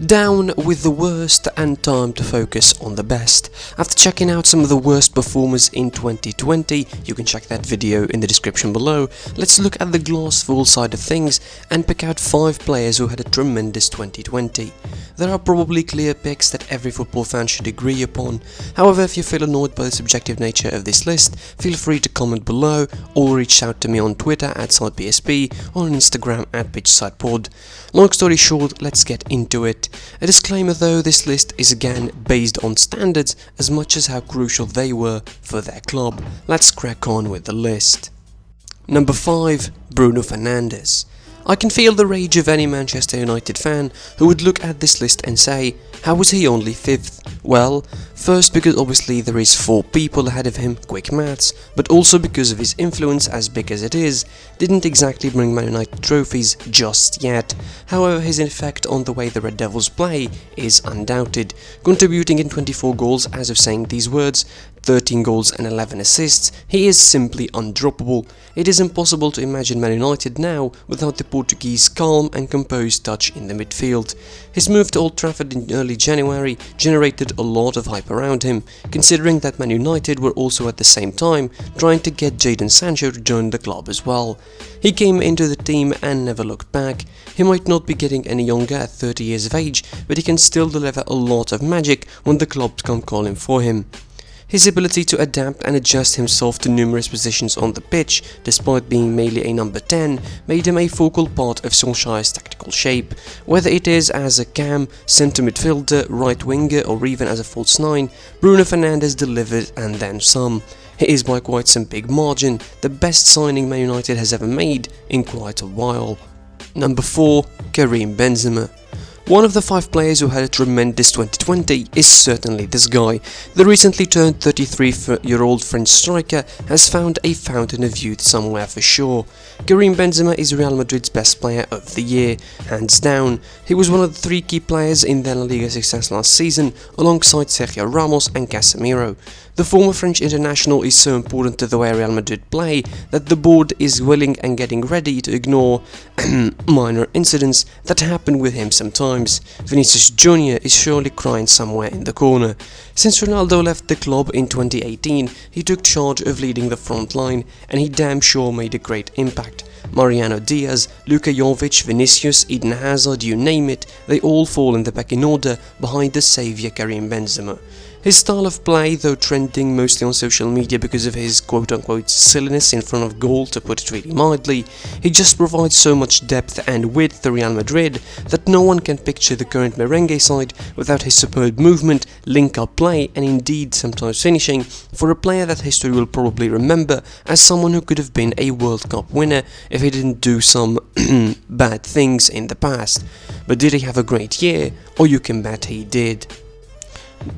Down with the worst and time to focus on the best. After checking out some of the worst performers in 2020, you can check that video in the description below, let's look at the glass full side of things and pick out 5 players who had a tremendous 2020. There are probably clear picks that every football fan should agree upon. However, if you feel annoyed by the subjective nature of this list, feel free to comment below or reach out to me on Twitter at SidePSP or on Instagram at PitchSidePod. Long story short, let's get into it. A disclaimer though, this list is again based on standards as much as how crucial they were for their club. Let's crack on with the list. Number 5. Bruno Fernandes. I can feel the rage of any Manchester United fan who would look at this list and say, how was he only 5th? Well, first because obviously there is 4 people ahead of him, quick maths, but also because of his influence, as big as it is, didn't exactly bring Man United trophies just yet. However, his effect on the way the Red Devils play is undoubted, contributing in 24 goals as of saying these words, 13 goals and 11 assists, he is simply undroppable. It is impossible to imagine Man United now without the Portuguese calm and composed touch in the midfield. His move to Old Trafford in early January generated a lot of hype around him, considering that Man United were also at the same time trying to get Jadon Sancho to join the club as well. He came into the team and never looked back. He might not be getting any younger at 30 years of age, but he can still deliver a lot of magic when the clubs come calling for him. His ability to adapt and adjust himself to numerous positions on the pitch, despite being mainly a number 10, made him a focal part of Solskjaer's tactical shape. Whether it is as a cam, centre midfielder, right winger or even as a false 9, Bruno Fernandes delivered and then some. He is by quite some big margin the best signing Man United has ever made in quite a while. Number 4. Karim Benzema. One of the 5 players who had a tremendous 2020 is certainly this guy. The recently turned 33-year-old French striker has found a fountain of youth somewhere for sure. Karim Benzema is Real Madrid's best player of the year, hands down. He was one of the 3 key players in their La Liga success last season, alongside Sergio Ramos and Casemiro. The former French international is so important to the way Real Madrid play that the board is willing and getting ready to ignore minor incidents that happen with him sometimes. Vinicius Jr. is surely crying somewhere in the corner. Since Ronaldo left the club in 2018, he took charge of leading the front line and he damn sure made a great impact. Mariano Diaz, Luka Jovic, Vinicius, Eden Hazard, you name it, they all fall in the pecking order behind the saviour Karim Benzema. His style of play, though trending mostly on social media because of his quote-unquote silliness in front of goal, to put it really mildly, he just provides so much depth and width to Real Madrid that no one can picture the current merengue side without his superb movement, link-up play and indeed sometimes finishing, for a player that history will probably remember as someone who could have been a World Cup winner if he didn't do some bad things in the past. But did he have a great year? Or you can bet he did.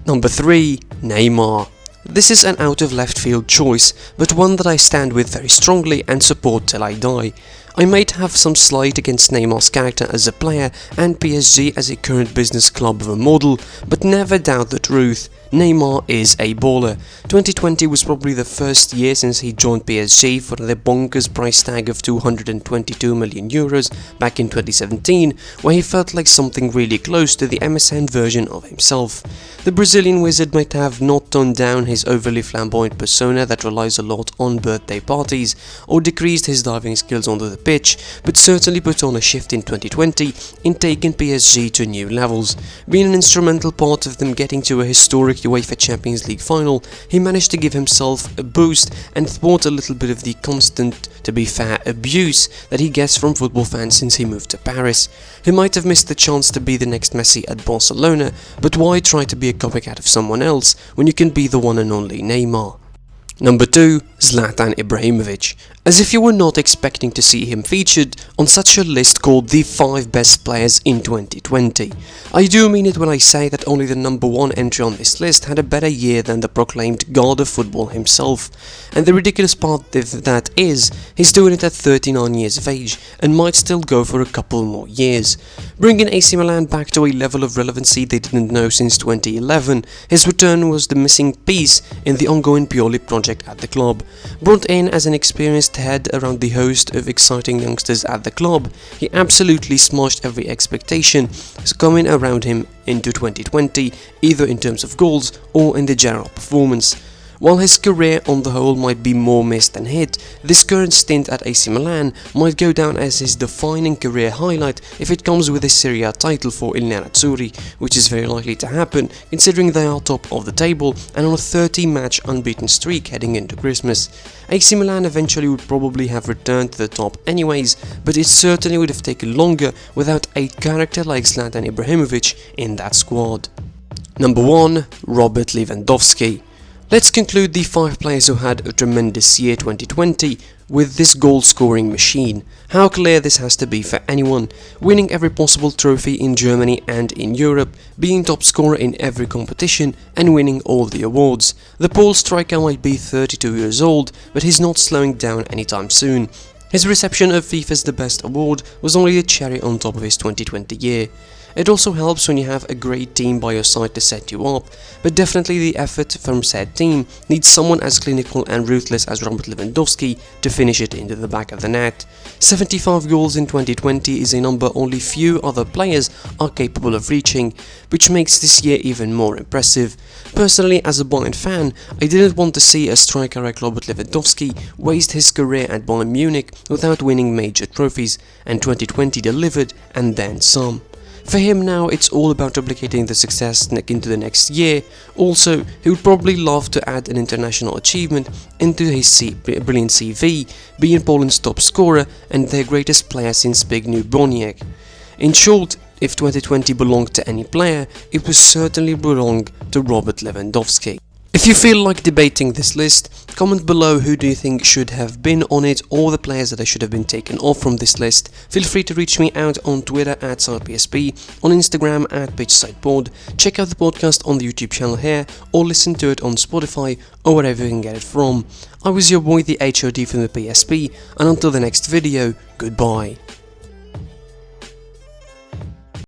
Number 3. Neymar. This is an out of left field choice, but one that I stand with very strongly and support till I die. I might have some slight against Neymar's character as a player and PSG as a current business club of a model, but never doubt the truth. Neymar is a baller. 2020 was probably the first year since he joined PSG for the bonkers price tag of 222 million euros back in 2017, where he felt like something really close to the MSN version of himself. The Brazilian wizard might have not toned down his overly flamboyant persona that relies a lot on birthday parties, or decreased his diving skills onto the pitch, but certainly put on a shift in 2020 in taking PSG to new levels. Being an instrumental part of them getting to a historic UEFA Champions League final, he managed to give himself a boost and thwart a little bit of the constant, to be fair, abuse that he gets from football fans since he moved to Paris. He might have missed the chance to be the next Messi at Barcelona, but why try to be a copycat of someone else when you can be the one and only Neymar? Number 2. Zlatan Ibrahimovic. As if you were not expecting to see him featured on such a list called the 5 best players in 2020. I do mean it when I say that only the number 1 entry on this list had a better year than the proclaimed god of football himself. And the ridiculous part of that is, he's doing it at 39 years of age and might still go for a couple more years. Bringing AC Milan back to a level of relevancy they didn't know since 2011, his return was the missing piece in the ongoing Pioli project at the club. Brought in as an experienced head around the host of exciting youngsters at the club, he absolutely smashed every expectation coming around him into 2020, either in terms of goals or in the general performance. While his career on the whole might be more missed than hit, this current stint at AC Milan might go down as his defining career highlight if it comes with a Serie A title for Il Nerazzurri, which is very likely to happen considering they are top of the table and on a 30-match unbeaten streak heading into Christmas. AC Milan eventually would probably have returned to the top anyways, but it certainly would have taken longer without a character like Zlatan Ibrahimovic in that squad. Number 1. Robert Lewandowski. Let's conclude the 5 players who had a tremendous year 2020 with this goal-scoring machine. How clear this has to be for anyone. Winning every possible trophy in Germany and in Europe, being top scorer in every competition and winning all the awards. The Polish striker might be 32 years old, but he's not slowing down anytime soon. His reception of FIFA's The Best award was only a cherry on top of his 2020 year. It also helps when you have a great team by your side to set you up, but definitely the effort from said team needs someone as clinical and ruthless as Robert Lewandowski to finish it into the back of the net. 75 goals in 2020 is a number only few other players are capable of reaching, which makes this year even more impressive. Personally, as a Bayern fan, I didn't want to see a striker like Robert Lewandowski waste his career at Bayern Munich without winning major trophies, and 2020 delivered and then some. For him now, it's all about replicating the success into the next year. Also, he would probably love to add an international achievement into his brilliant CV, being Poland's top scorer and their greatest player since Zbigniew Boniek. In short, if 2020 belonged to any player, it would certainly belong to Robert Lewandowski. If you feel like debating this list, comment below who do you think should have been on it or the players that should have been taken off from this list. Feel free to reach me out on Twitter at SidePSP, on Instagram at PitchSidePod, check out the podcast on the YouTube channel here or listen to it on Spotify or wherever you can get it from. I was your boy the HOD from the PSP, and until the next video, goodbye.